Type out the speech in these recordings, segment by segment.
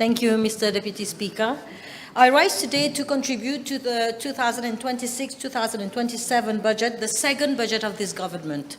Thank you, Mr. Deputy Speaker. I rise today to contribute to the 2026-2027 budget, the second budget of this government.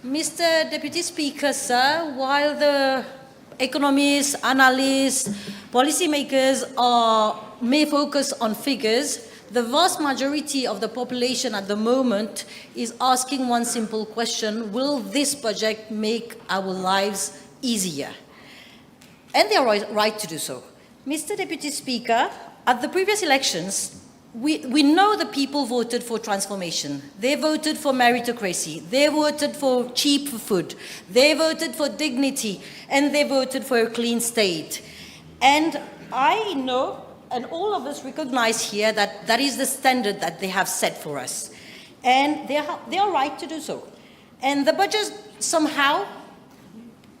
Mr. Deputy Speaker, sir, while the economists, analysts, policymakers may focus on figures, the vast majority of the population at the moment is asking one simple question: will this budget make our lives easier? And they are right to do so. Mr. Deputy Speaker, at the previous elections, we know the people voted for transformation. They voted for meritocracy. They voted for cheap food. They voted for dignity. And they voted for a clean state. And I know, and all of us recognize here, that that is the standard that they have set for us. And they are right to do so. And the budget somehow,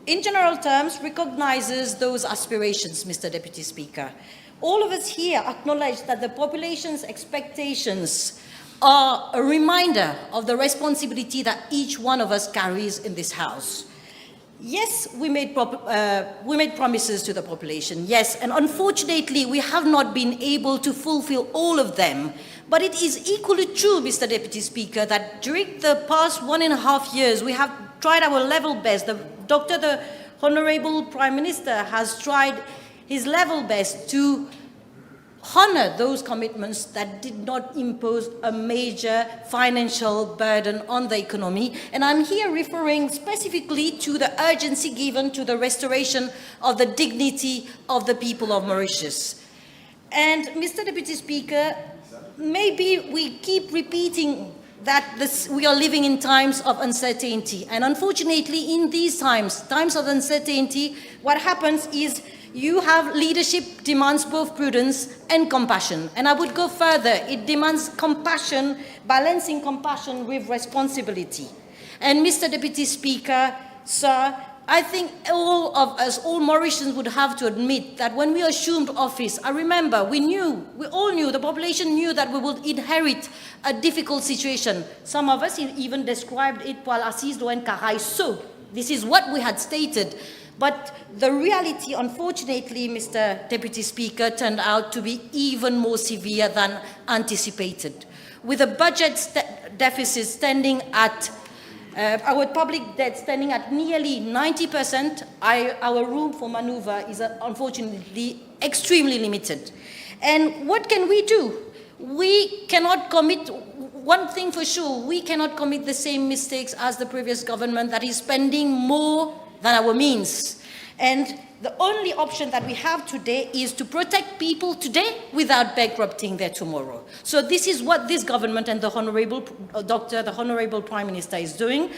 in general terms, recognizes those aspirations, Mr. Deputy Speaker. All of us here acknowledge that the population's expectations are a reminder of the responsibility that each one of us carries in this House. Yes, we made promises to the population, yes, and unfortunately we have not been able to fulfill all of them. But it is equally true, Mr. Deputy Speaker, that during the past 1.5 years we have tried our level best. The Honorable Prime Minister has tried his level best to honor those commitments that did not impose a major financial burden on the economy. And I'm here referring specifically to the urgency given to the restoration of the dignity of the people of Mauritius. And Mr. Deputy Speaker, maybe we keep repeating that we are living in times of uncertainty. And unfortunately, in these times of uncertainty, what happens is you have leadership demands both prudence and compassion. And I would go further. It demands compassion, balancing compassion with responsibility. And Mr. Deputy Speaker, sir, I think all of us, all Mauritians would have to admit that when we assumed office, I remember we all knew, the population knew that we would inherit a difficult situation. Some of us even described it while Assis Doen Caray. So this is what we had stated. But the reality, unfortunately, Mr. Deputy Speaker, turned out to be even more severe than anticipated. With a budget deficit standing at, our public debt standing at nearly 90%, our room for maneuver is unfortunately extremely limited. And what can we do? We cannot commit, one thing for sure, we cannot commit the same mistakes as the previous government that is spending more than our means. And the only option that we have today is to protect people today without bankrupting their tomorrow. So this is what this government and the Honorable Prime Minister is doing.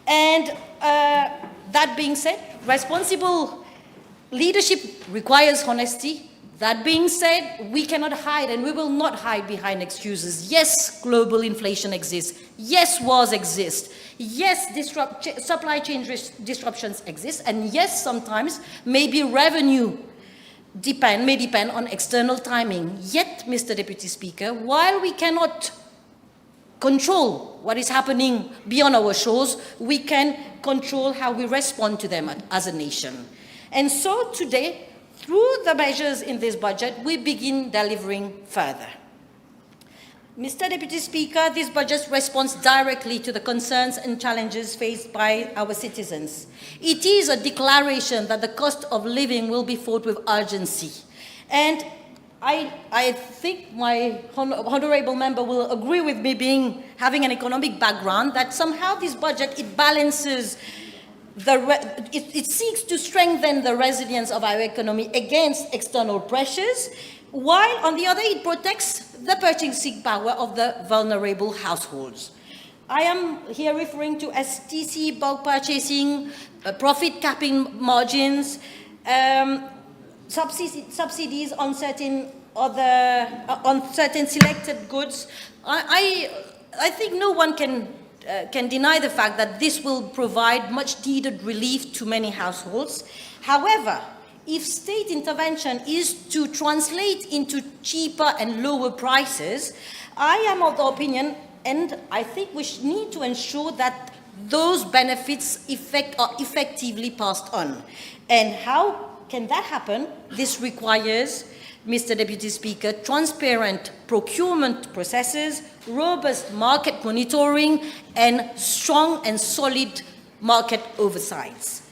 And that being said, responsible leadership requires honesty. That being said, we cannot hide and we will not hide behind excuses. Yes, global inflation exists. Yes, wars exist. Yes, supply chain disruptions exist. And yes, sometimes maybe revenue may depend on external timing. Yet, Mr. Deputy Speaker, while we cannot control what is happening beyond our shores, we can control how we respond to them as a nation. And so today, through the measures in this budget, we begin delivering further. Mr. Deputy Speaker, this budget responds directly to the concerns and challenges faced by our citizens. It is a declaration that the cost of living will be fought with urgency. And I think my honorable member will agree with me, having an economic background, that somehow this budget, it balances it seeks to strengthen the resilience of our economy against external pressures, while on the other it protects the purchasing power of the vulnerable households. I am here referring to STC bulk purchasing, profit capping margins, subsidies on certain selected goods. I think no one can deny the fact that this will provide much needed relief to many households. However, if state intervention is to translate into cheaper and lower prices, I am of the opinion, and I think we need to ensure that those benefits are effectively passed on. And how can that happen? This requires, Mr. Deputy Speaker, transparent procurement processes, robust market monitoring, and strong and solid market oversights.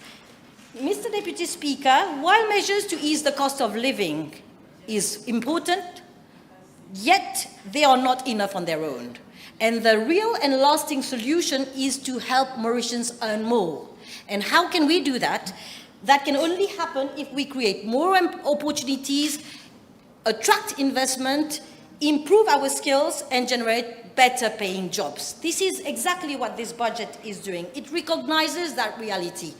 Mr. Deputy Speaker, while measures to ease the cost of living is important, yet they are not enough on their own. And the real and lasting solution is to help Mauritians earn more. And how can we do that? That can only happen if we create more opportunities, attract investment, improve our skills, and generate better paying jobs. This is exactly what this budget is doing. It recognizes that reality.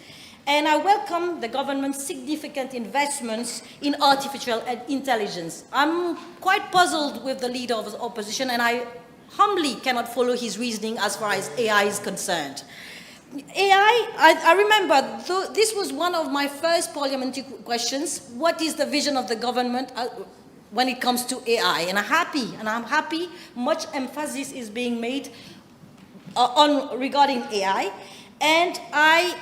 And I welcome the government's significant investments in artificial intelligence. I'm quite puzzled with the leader of the opposition, and I humbly cannot follow his reasoning as far as AI is concerned. I remember, this was one of my first parliamentary questions. What is the vision of the government when it comes to AI? And I'm happy much emphasis is being made regarding AI. And I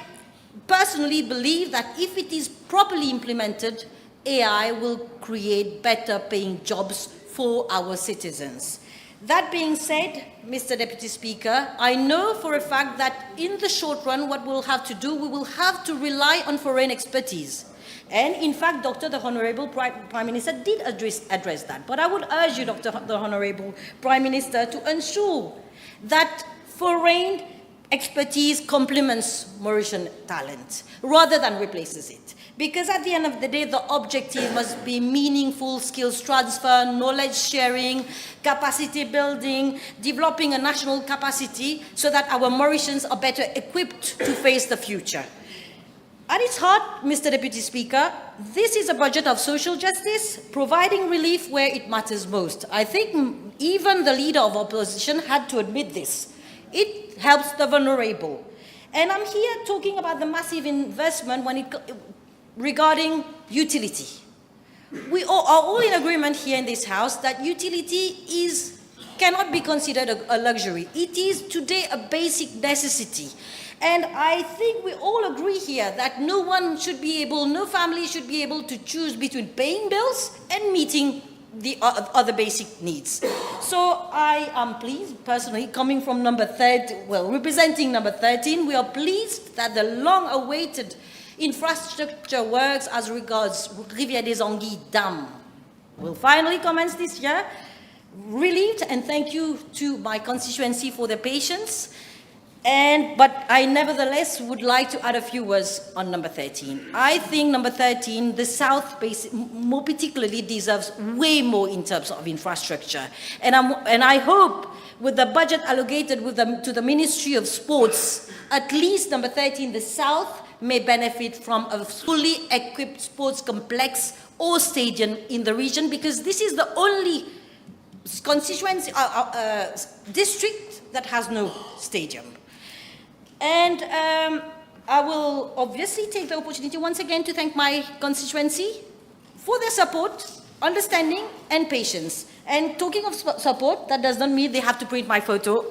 personally believe that if it is properly implemented, AI will create better paying jobs for our citizens. That being said, Mr. Deputy Speaker, I know for a fact that in the short run, what we'll have to do, we will have to rely on foreign expertise. And in fact, the Honorable Prime Minister did address that. But I would urge you, the Honorable Prime Minister, to ensure that foreign expertise complements Mauritian talent rather than replaces it. Because at the end of the day, the objective must be meaningful skills transfer, knowledge sharing, capacity building, developing a national capacity so that our Mauritians are better equipped to face the future. At its heart, Mr. Deputy Speaker, this is a budget of social justice, providing relief where it matters most. I think even the leader of opposition had to admit this. It helps the vulnerable. And I'm here talking about the massive investment regarding utility. We are all in agreement here in this House that utility cannot be considered a luxury. It is today a basic necessity. And I think we all agree here that no family should be able to choose between paying bills and meeting the other basic needs. So I am pleased, personally, coming from representing number 13, we are pleased that the long-awaited infrastructure works as regards Rivière des Anguilles Dam will finally commence this year. Relieved, and thank you to my constituency for their patience. But I nevertheless would like to add a few words on number 13. I think number 13, the South more particularly deserves way more in terms of infrastructure. And I hope with the budget allocated to the Ministry of Sports, at least number 13, the South may benefit from a fully equipped sports complex or stadium in the region, because this is the only constituency district that has no stadium. And I will obviously take the opportunity once again to thank my constituency for their support, understanding, and patience. And talking of support, that does not mean they have to print my photo.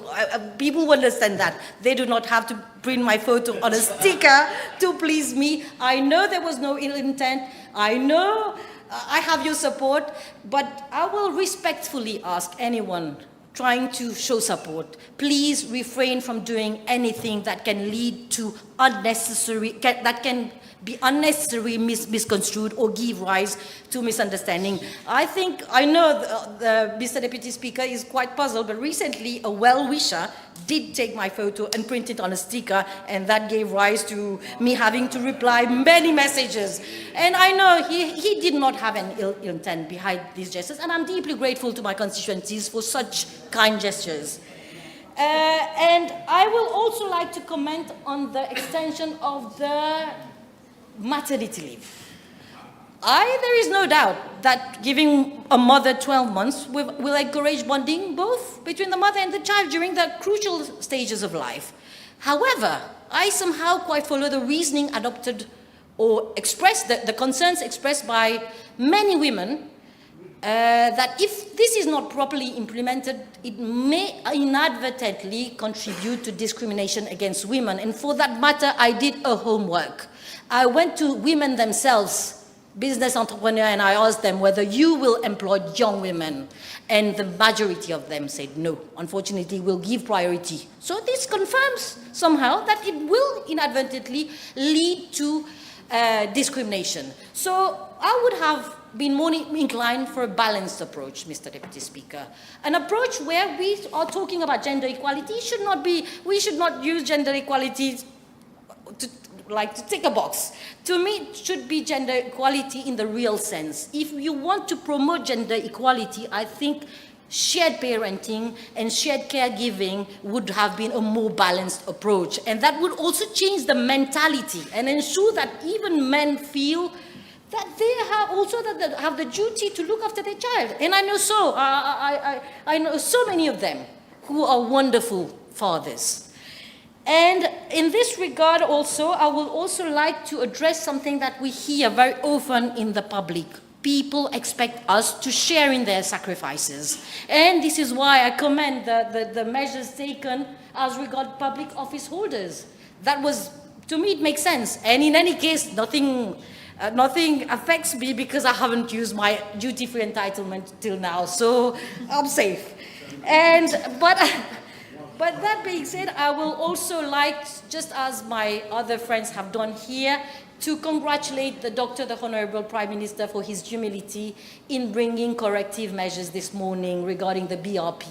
People will understand that. They do not have to print my photo on a sticker to please me. I know there was no ill intent. I know I have your support, but I will respectfully ask anyone trying to show support, please refrain from doing anything that can lead to that can be unnecessarily misconstrued or give rise to misunderstanding. I know Mr. Deputy Speaker is quite puzzled, but recently a well-wisher did take my photo and print it on a sticker, and that gave rise to me having to reply many messages. And I know he did not have an ill intent behind these gestures, and I'm deeply grateful to my constituencies for such kind gestures. And I will also like to comment on the extension of the maternity leave. There is no doubt that giving a mother 12 months will encourage bonding both between the mother and the child during the crucial stages of life. However, I somehow quite follow the reasoning adopted or expressed, the concerns expressed by many women, that if this is not properly implemented, it may inadvertently contribute to discrimination against women. And for that matter, I did a homework. I went to women themselves business entrepreneur and I asked them whether you will employ young women, and the majority of them said no. Unfortunately, we'll give priority. So this confirms somehow that it will inadvertently lead to discrimination. So I would have been more inclined for a balanced approach, Mr. Deputy Speaker. An approach where we are talking about gender equality we should not use gender equality to tick a box. To me, it should be gender equality in the real sense. If you want to promote gender equality, I think shared parenting and shared caregiving would have been a more balanced approach. And that would also change the mentality and ensure that even men feel that they have the duty to look after their child. And I know so many of them who are wonderful fathers. And in this regard also, I would also like to address something that we hear very often in the public. People expect us to share in their sacrifices. And this is why I commend the measures taken as regard public office holders. That was, to me, it makes sense. And in any case, nothing affects me because I haven't used my duty-free entitlement till now, so I'm safe. But that being said, I will also like, just as my other friends have done here, to congratulate the Honorable Prime Minister for his humility in bringing corrective measures this morning regarding the BRP.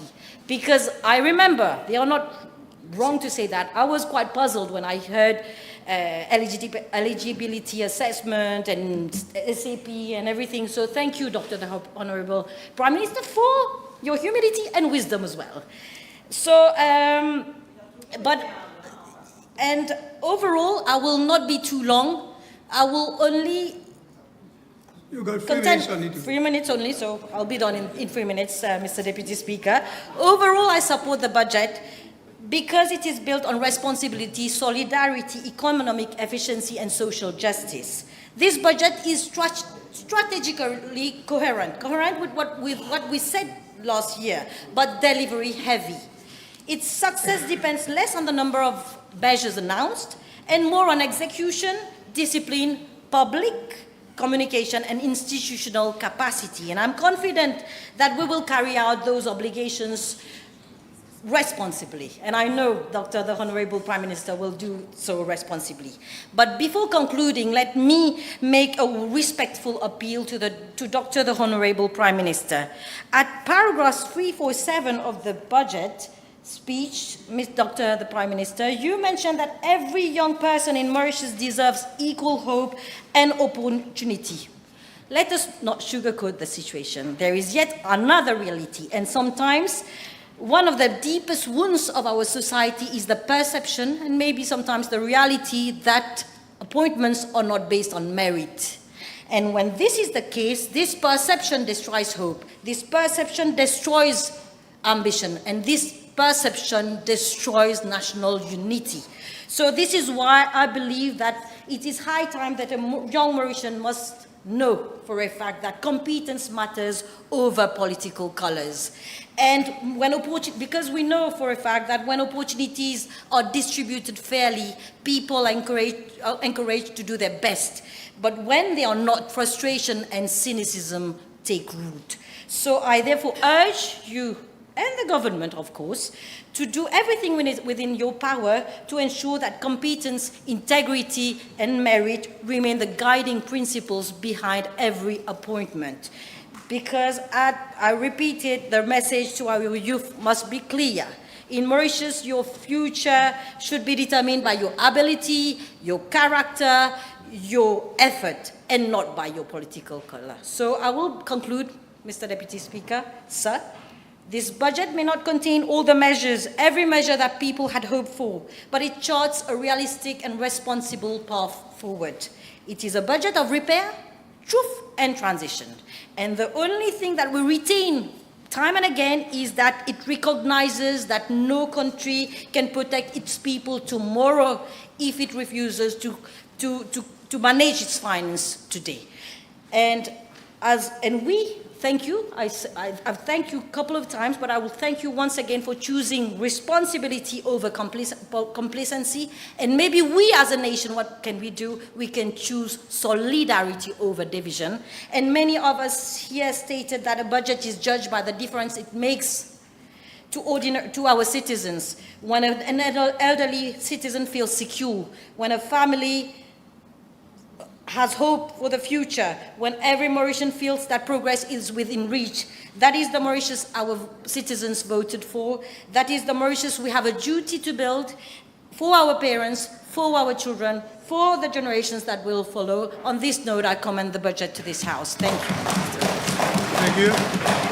Because I remember, they are not wrong to say that, I was quite puzzled when I heard eligibility assessment and SAP and everything. So thank you, Honorable Prime Minister, for your humility and wisdom as well. So, and overall, I will not be too long. I will only... You got 3 minutes only. 3 minutes only, so I'll be done in 3 minutes, Mr. Deputy Speaker. Overall, I support the budget because it is built on responsibility, solidarity, economic efficiency, and social justice. This budget is strategically coherent with what we said last year, but delivery heavy. Its success depends less on the number of measures announced and more on execution, discipline, public communication, and institutional capacity. And I'm confident that we will carry out those obligations responsibly. And I know the Honorable Prime Minister will do so responsibly. But before concluding, let me make a respectful appeal to the Honorable Prime Minister. At paragraph 347 of the budget speech, the Prime Minister, you mentioned that every young person in Mauritius deserves equal hope and opportunity. Let us not sugarcoat the situation. There is yet another reality, and sometimes one of the deepest wounds of our society is the perception, and maybe sometimes the reality, that appointments are not based on merit. And when this is the case, this perception destroys hope. This perception destroys ambition, and this perception destroys national unity. So this is why I believe that it is high time that a young Mauritian must know for a fact that competence matters over political colors. And because we know for a fact that when opportunities are distributed fairly, people are encouraged to do their best. But when they are not, frustration and cynicism take root. So I therefore urge you, and the government, of course, to do everything within your power to ensure that competence, integrity, and merit remain the guiding principles behind every appointment. Because, I repeat it, the message to our youth must be clear. In Mauritius, your future should be determined by your ability, your character, your effort, and not by your political color. So I will conclude, Mr. Deputy Speaker, sir. This budget may not contain all the measures, every measure that people had hoped for, but it charts a realistic and responsible path forward. It is a budget of repair, truth, and transition. And the only thing that we retain time and again is that it recognizes that no country can protect its people tomorrow if it refuses to manage its finance today. And And we thank you. I've thanked you a couple of times, but I will thank you once again for choosing responsibility over complacency. And maybe we as a nation, what can we do? We can choose solidarity over division. And many of us here stated that a budget is judged by the difference it makes to our citizens. When an elderly citizen feels secure, when a family has hope for the future, when every Mauritian feels that progress is within reach. That is the Mauritius our citizens voted for. That is the Mauritius we have a duty to build for our parents, for our children, for the generations that will follow. On this note, I commend the budget to this House. Thank you. Thank you.